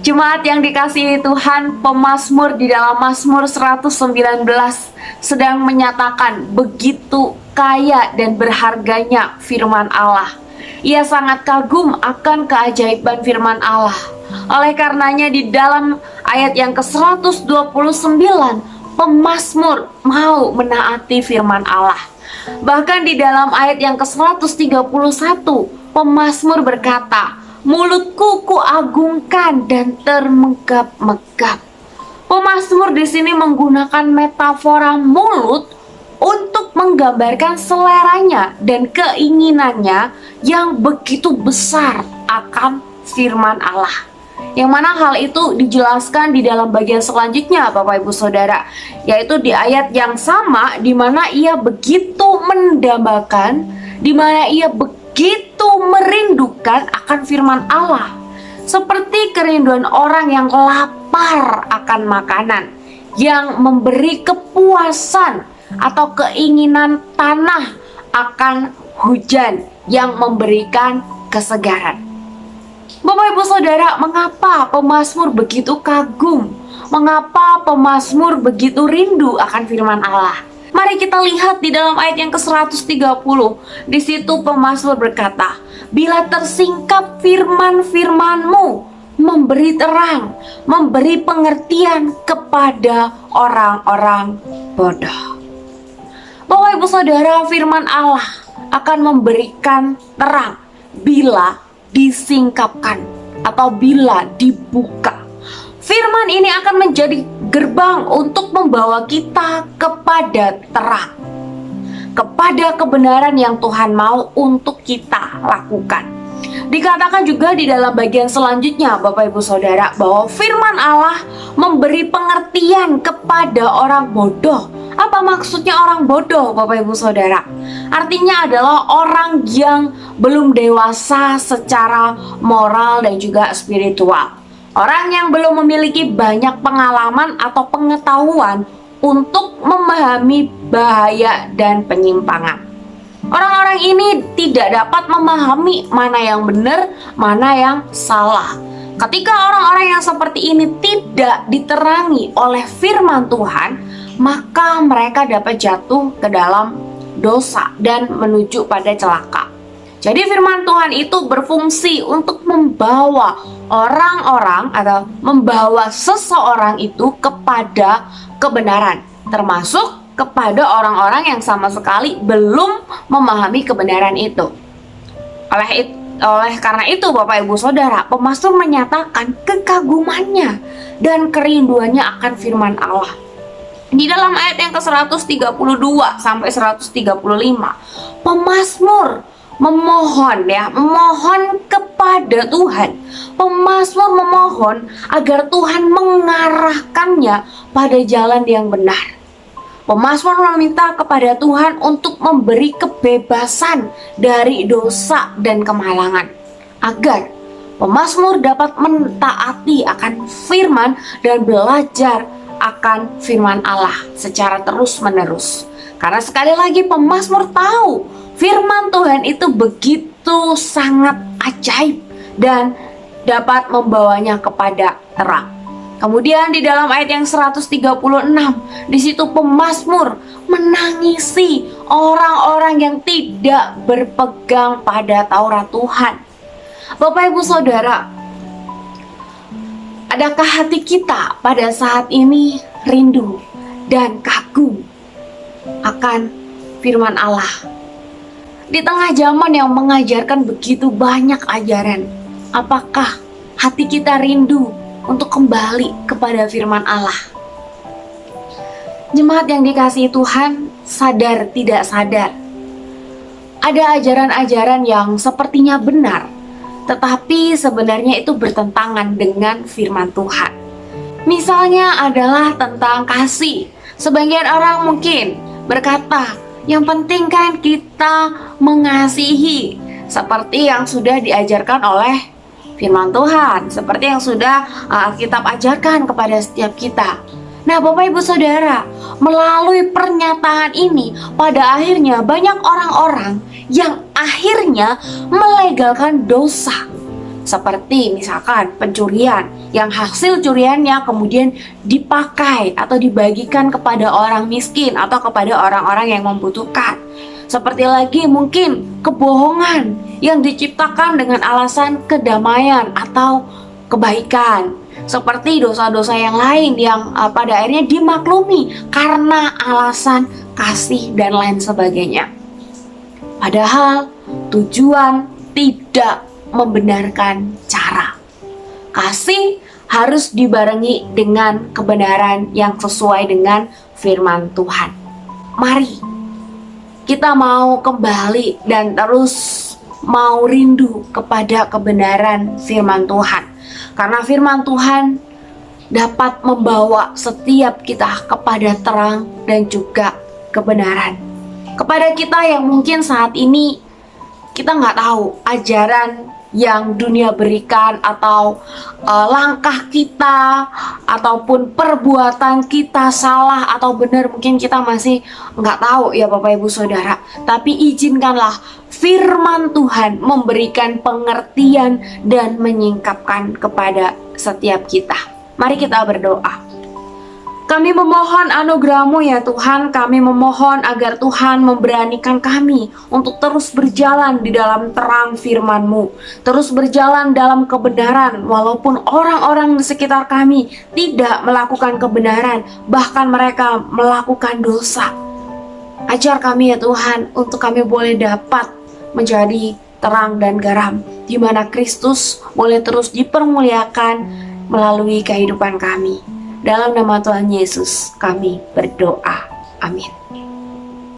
Jemaat yang dikasihi Tuhan, pemazmur di dalam Mazmur 119 sedang menyatakan begitu kaya dan berharganya firman Allah. Ia sangat kagum akan keajaiban firman Allah. Oleh karenanya di dalam ayat yang ke-129, pemazmur mau menaati firman Allah. Bahkan di dalam ayat yang ke-131, pemazmur berkata, mulutku kuagungkan dan termenggap-menggap. Pemazmur di sini menggunakan metafora mulut untuk menggambarkan seleranya dan keinginannya yang begitu besar akan firman Allah. Yang mana hal itu dijelaskan di dalam bagian selanjutnya, Bapak Ibu Saudara, yaitu di ayat yang sama di mana ia begitu mendambakan, di mana ia begitu merindukan akan firman Allah, seperti kerinduan orang yang lapar akan makanan, yang memberi kepuasan atau keinginan tanah akan hujan yang memberikan kesegaran. Bapak Ibu Saudara, mengapa pemazmur begitu kagum? Mengapa pemazmur begitu rindu akan firman Allah? Mari kita lihat di dalam ayat yang ke-130. Di situ pemazmur berkata, bila tersingkap firman-firman-Mu, memberi terang, memberi pengertian kepada orang-orang bodoh. Bapak Ibu Saudara, firman Allah akan memberikan terang bila disingkapkan atau bila dibuka. Firman ini akan menjadi gerbang untuk membawa kita kepada terang, kepada kebenaran yang Tuhan mau untuk kita lakukan. Dikatakan juga di dalam bagian selanjutnya, Bapak Ibu Saudara, bahwa firman Allah memberi pengertian kepada orang bodoh. Apa maksudnya orang bodoh, Bapak Ibu Saudara? Artinya adalah orang yang belum dewasa secara moral dan juga spiritual. Orang yang belum memiliki banyak pengalaman atau pengetahuan untuk memahami bahaya dan penyimpangan. Orang-orang ini tidak dapat memahami mana yang benar, mana yang salah. Ketika orang-orang yang seperti ini tidak diterangi oleh firman Tuhan, maka mereka dapat jatuh ke dalam dosa dan menuju pada celaka. Jadi firman Tuhan itu berfungsi untuk membawa orang-orang atau membawa seseorang itu kepada kebenaran, termasuk kepada orang-orang yang sama sekali belum memahami kebenaran itu. Oleh karena itu, Bapak Ibu Saudara, pemazmur menyatakan kekagumannya dan kerinduannya akan firman Allah. Di dalam ayat yang ke-132 sampai 135, pemazmur memohon kepada Tuhan. Pemazmur memohon agar Tuhan mengarahkannya pada jalan yang benar. Pemazmur meminta kepada Tuhan untuk memberi kebebasan dari dosa dan kemalangan, agar pemazmur dapat mentaati akan firman dan belajar akan firman Allah secara terus-menerus. Karena sekali lagi pemazmur tahu firman Tuhan itu begitu sangat ajaib dan dapat membawanya kepada terang. Kemudian di dalam ayat yang 136, di situ pemazmur menangisi orang-orang yang tidak berpegang pada Taurat Tuhan. Bapak Ibu Saudara, adakah hati kita pada saat ini rindu dan kagum akan firman Allah? Di tengah zaman yang mengajarkan begitu banyak ajaran, apakah hati kita rindu untuk kembali kepada firman Allah? Jemaat yang dikasihi Tuhan, sadar tidak sadar, ada ajaran-ajaran yang sepertinya benar, tetapi sebenarnya itu bertentangan dengan firman Tuhan. Misalnya adalah tentang kasih. Sebagian orang mungkin berkata, yang penting kan kita mengasihi, seperti yang sudah diajarkan oleh firman Tuhan, seperti yang sudah Alkitab ajarkan kepada setiap kita. Nah, Bapak Ibu Saudara, melalui pernyataan ini, pada akhirnya banyak orang-orang yang akhirnya melegalkan dosa, Seperti misalkan pencurian, yang hasil curiannya kemudian dipakai atau dibagikan kepada orang miskin atau kepada orang-orang yang membutuhkan. Seperti lagi mungkin kebohongan yang diciptakan dengan alasan kedamaian atau kebaikan. Seperti dosa-dosa yang lain yang pada akhirnya dimaklumi karena alasan kasih dan lain sebagainya. Padahal tujuan tidak membenarkan cara. Kasih harus dibarengi dengan kebenaran yang sesuai dengan firman Tuhan. Mari kita mau kembali dan terus mau rindu kepada kebenaran firman Tuhan. Karena firman Tuhan dapat membawa setiap kita kepada terang dan juga kebenaran. Kepada kita yang mungkin saat ini kita nggak tahu ajaran yang dunia berikan atau langkah kita ataupun perbuatan kita salah atau benar, mungkin kita masih nggak tahu ya Bapak Ibu Saudara. Tapi izinkanlah firman Tuhan memberikan pengertian dan menyingkapkan kepada setiap kita. Mari kita berdoa. Kami memohon anugerah-Mu ya Tuhan, kami memohon agar Tuhan memberanikan kami untuk terus berjalan di dalam terang firman-Mu, terus berjalan dalam kebenaran walaupun orang-orang di sekitar kami tidak melakukan kebenaran, bahkan mereka melakukan dosa. Ajar kami ya Tuhan untuk kami boleh dapat menjadi terang dan garam, di mana Kristus boleh terus dipermuliakan melalui kehidupan kami. Dalam nama Tuhan Yesus kami berdoa. Amin.